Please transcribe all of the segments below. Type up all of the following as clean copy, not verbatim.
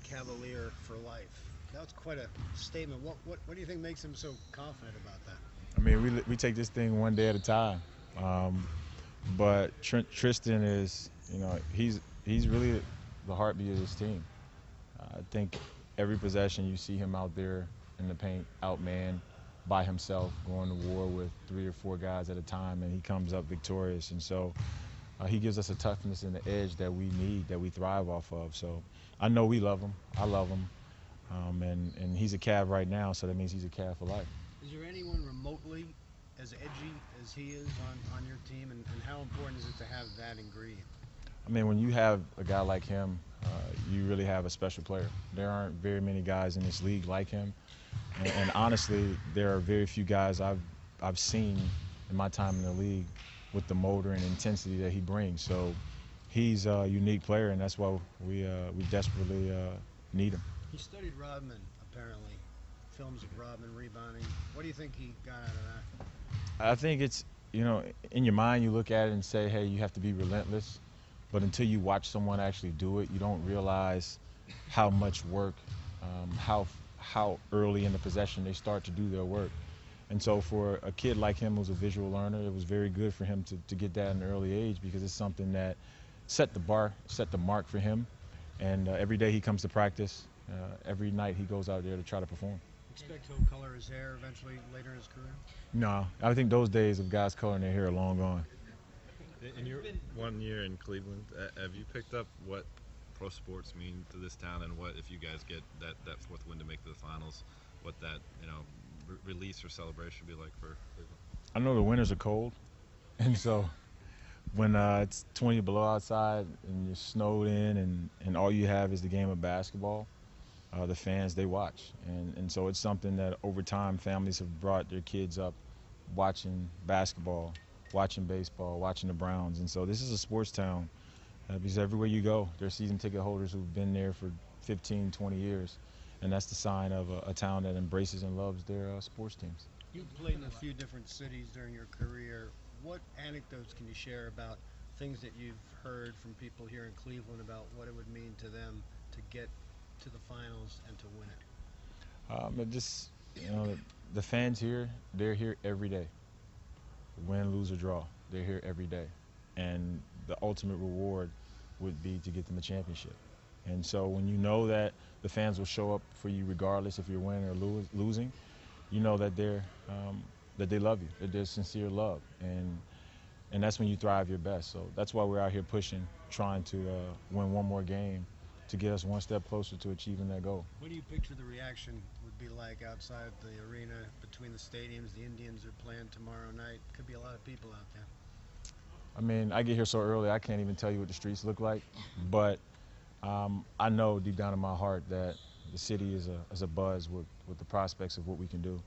Cavalier for life. That's quite a statement. What do you think makes him so confident about that? I mean, we take this thing one day at a time. Um, but Tristan is, he's really the heartbeat of this team. I think every possession you see him out there in the paint, outman by himself, going to war with 3 or 4 guys at a time, and he comes up victorious. And so he gives us a toughness and the edge that we need, that we thrive off of. So I know we love him. I love him. And he's a Cav right now, so that means he's a Cav for life. Is there anyone remotely as edgy as he is on your team, and how important is it to have that ingredient? I mean, when you have a guy like him, you really have a special player. There aren't very many guys in this league like him, and honestly, there are very few guys I've seen in my time in the league with the motor and intensity that he brings. So he's a unique player, and that's why we desperately need him. He studied Rodman, apparently, films of Rodman rebounding. What do you think he got out of that? I think it's, in your mind you look at it and say, hey, you have to be relentless. But until you watch someone actually do it, you don't realize how much work, how early in the possession they start to do their work. And so for a kid like him who's a visual learner, it was very good for him to get that at an early age, because it's something that set the mark for him. And every day he comes to practice, every night he goes out there to try to perform. Expect he'll color his hair eventually later in his career? No, I think those days of guys coloring their hair are long gone. In your 1 year in Cleveland, have you picked up what pro sports mean to this town, and what, if you guys get that fourth win to make to the finals, what that release or celebration would be like for Cleveland? I know the winters are cold, and so when it's 20 below outside and you're snowed in, and all you have is the game of basketball, the fans, they watch. And so it's something that over time families have brought their kids up watching basketball, watching baseball, watching the Browns. And so this is a sports town, because everywhere you go, there are season ticket holders who've been there for 15, 20 years. And that's the sign of a town that embraces and loves their sports teams. You've played in a few different cities during your career. What anecdotes can you share about things that you've heard from people here in Cleveland about what it would mean to them to get to the finals and to win it? The fans here, they're here every day. Win, lose, or draw, they're here every day. And the ultimate reward would be to get them a championship. And so when you know that the fans will show up for you regardless if you're winning or losing, you know that that they love you, that there's sincere love. And that's when you thrive your best. So that's why we're out here pushing, trying to win one more game to get us one step closer to achieving that goal. What do you picture the reaction would be like outside the arena, between the stadiums? The Indians are playing tomorrow night. Could be a lot of people out there. I mean, I get here so early, I can't even tell you what the streets look like. But I know deep down in my heart that the city is a buzz with the prospects of what we can do.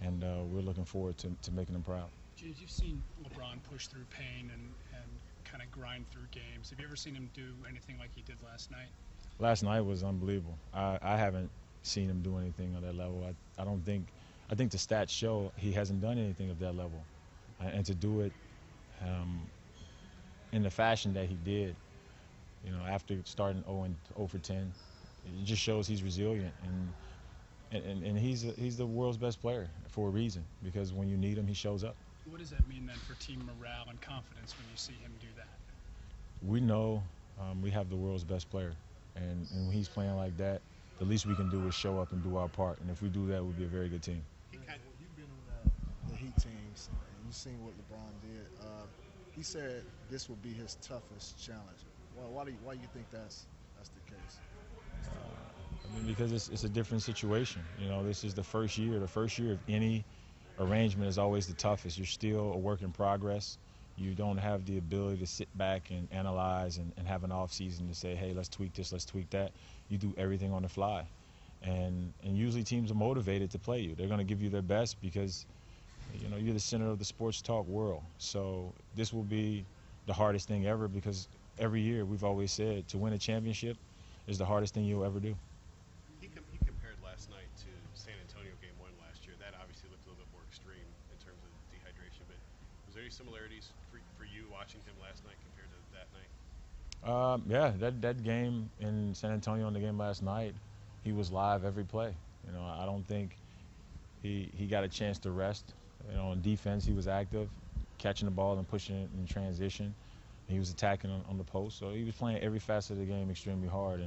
And we're looking forward to making them proud. James, you've seen LeBron push through pain and kind of grind through games. Have you ever seen him do anything like he did last night? Last night was unbelievable. I haven't seen him do anything on that level. I think the stats show he hasn't done anything of that level. And to do it in the fashion that he did, after starting 0 for 10, it just shows he's resilient. And he's the world's best player for a reason, because when you need him, he shows up. What does that mean then for team morale and confidence when you see him do that? We know we have the world's best player, and when he's playing like that, the least we can do is show up and do our part. And if we do that, we'll be a very good team. You've been on the Heat teams, and you've seen what LeBron did. He said this will be his toughest challenge. Why do you think that's the case? I mean, because it's a different situation. This is the first year. The first year of any arrangement is always the toughest. You're still a work in progress. You don't have the ability to sit back and analyze and have an off season to say, hey, let's tweak this, let's tweak that. You do everything on the fly. And usually teams are motivated to play you. They're going to give you their best because, you're the center of the sports talk world. So this will be the hardest thing ever, because every year we've always said to win a championship is the hardest thing you'll ever do. He compared last night to San Antonio Game 1 last year. That obviously looked a little bit more extreme in terms of dehydration. But was there any similarities for you watching him last night compared to that night? Yeah, that game in San Antonio and the game last night, he was live every play. I don't think he got a chance to rest. On defense, he was active, catching the ball and pushing it in transition. He was attacking on the post, so he was playing every facet of the game extremely hard.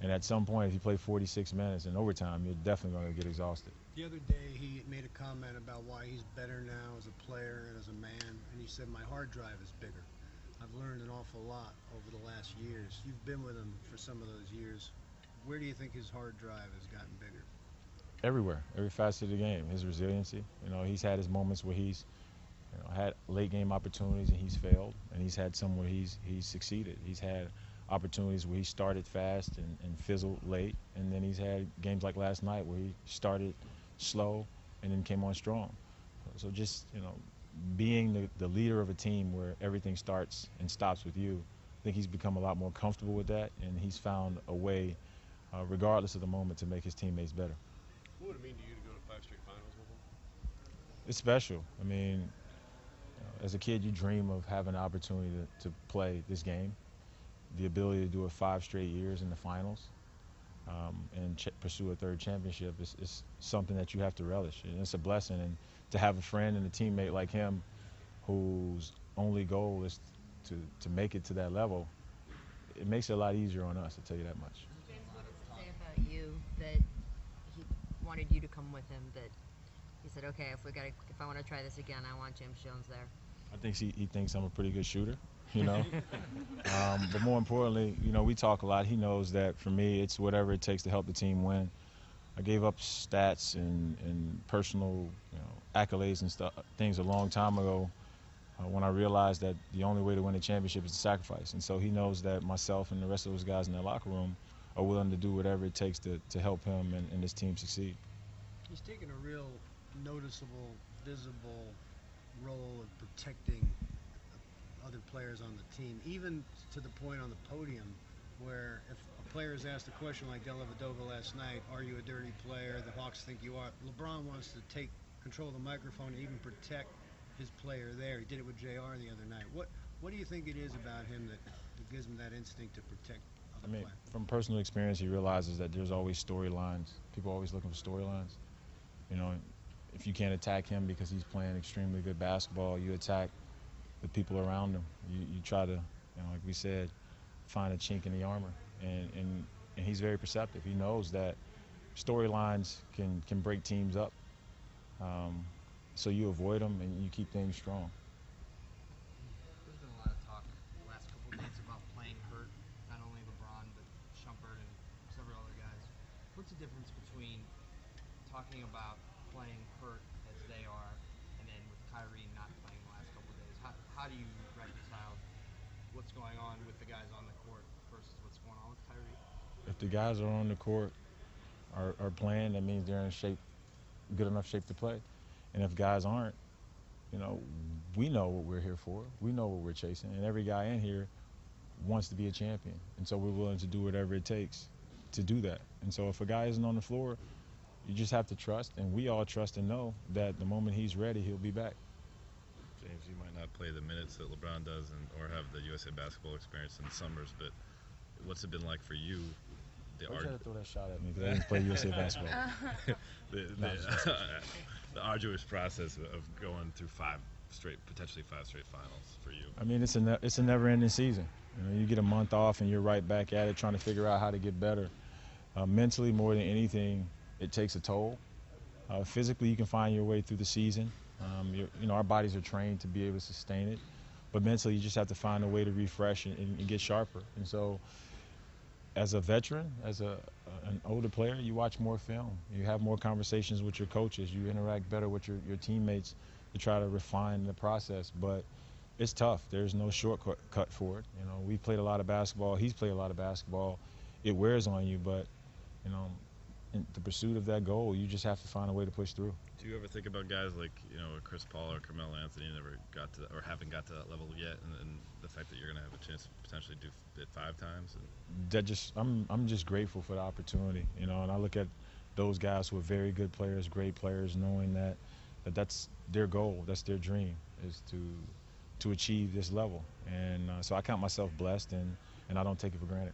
And at some point, if you play 46 minutes in overtime, you're definitely going to get exhausted. The other day, he made a comment about why he's better now as a player and as a man, and he said, "My hard drive is bigger. I've learned an awful lot over the last years." You've been with him for some of those years. Where do you think his hard drive has gotten bigger? Everywhere, every facet of the game. His resiliency. He's had his moments where he's had late game opportunities and he's failed, and he's had some where he's succeeded. He's had opportunities where he started fast and fizzled late, and then he's had games like last night where he started slow and then came on strong. So just being the leader of a team where everything starts and stops with you, I think he's become a lot more comfortable with that, and he's found a way, regardless of the moment, to make his teammates better. What would it mean to you to go to 5 straight finals with him? It's special. I mean, as a kid, you dream of having the opportunity to play this game, the ability to do it 5 straight years in the finals, and pursue a third championship is something that you have to relish, and it's a blessing. And to have a friend and a teammate like him, whose only goal is to make it to that level, it makes it a lot easier on us, I'll tell you that much. James, what does it say about you that he wanted you to come with him? That he said, "Okay, if I want to try this again, I want James Jones there." I think he thinks I'm a pretty good shooter, but more importantly, we talk a lot. He knows that for me, it's whatever it takes to help the team win. I gave up stats and personal accolades and things a long time ago when I realized that the only way to win a championship is to sacrifice. And so he knows that myself and the rest of those guys in that locker room are willing to do whatever it takes to help him and his team succeed. He's taken a real noticeable, visible role of protecting other players on the team, even to the point on the podium where if a player is asked a question like Dellavedova last night, "Are you a dirty player?" The Hawks think you are. LeBron wants to take control of the microphone and even protect his player there. He did it with JR the other night. What do you think it is about him that gives him that instinct to protect other players? From personal experience, he realizes that there's always storylines. People are always looking for storylines. If you can't attack him because he's playing extremely good basketball, you attack the people around him. You try to, like we said, find a chink in the armor. And he's very perceptive. He knows that storylines can break teams up. So you avoid them and you keep things strong. There's been a lot of talk the last couple of days about playing hurt, not only LeBron, but Shumpert and several other guys. What's the difference between talking about playing hurt as they are and then with Kyrie not playing the last couple of days? How do you reconcile what's going on with the guys on the court versus what's going on with Kyrie? If the guys are on the court are playing, that means they're in shape, good enough shape to play. And if guys aren't, we know what we're here for. We know what we're chasing. And every guy in here wants to be a champion. And so we're willing to do whatever it takes to do that. And so if a guy isn't on the floor, you just have to trust, and we all trust and know that the moment he's ready, he'll be back. James, you might not play the minutes that LeBron does or have the USA basketball experience in the summers, but what's it been like for you? Why you try to throw that shot at me because I didn't play USA basketball? The arduous process of going through potentially five straight finals for you. I mean, it's a never-ending season. You get a month off and you're right back at it, trying to figure out how to get better. Mentally, more than anything, it takes a toll. Physically, you can find your way through the season. Our bodies are trained to be able to sustain it, but mentally, you just have to find a way to refresh and get sharper. And so, as a veteran, as an older player, you watch more film. You have more conversations with your coaches. You interact better with your teammates to try to refine the process. But it's tough. There's no shortcut for it. We played a lot of basketball. He's played a lot of basketball. It wears on you, but in the pursuit of that goal, you just have to find a way to push through. Do you ever think about guys like Chris Paul or Carmelo Anthony never got to or haven't got to that level yet, and the fact that you're going to have a chance to potentially do it 5 times? I'm just grateful for the opportunity, and I look at those guys who are very good players, great players, knowing that's their goal, that's their dream, is to achieve this level, and so I count myself blessed, and and I don't take it for granted.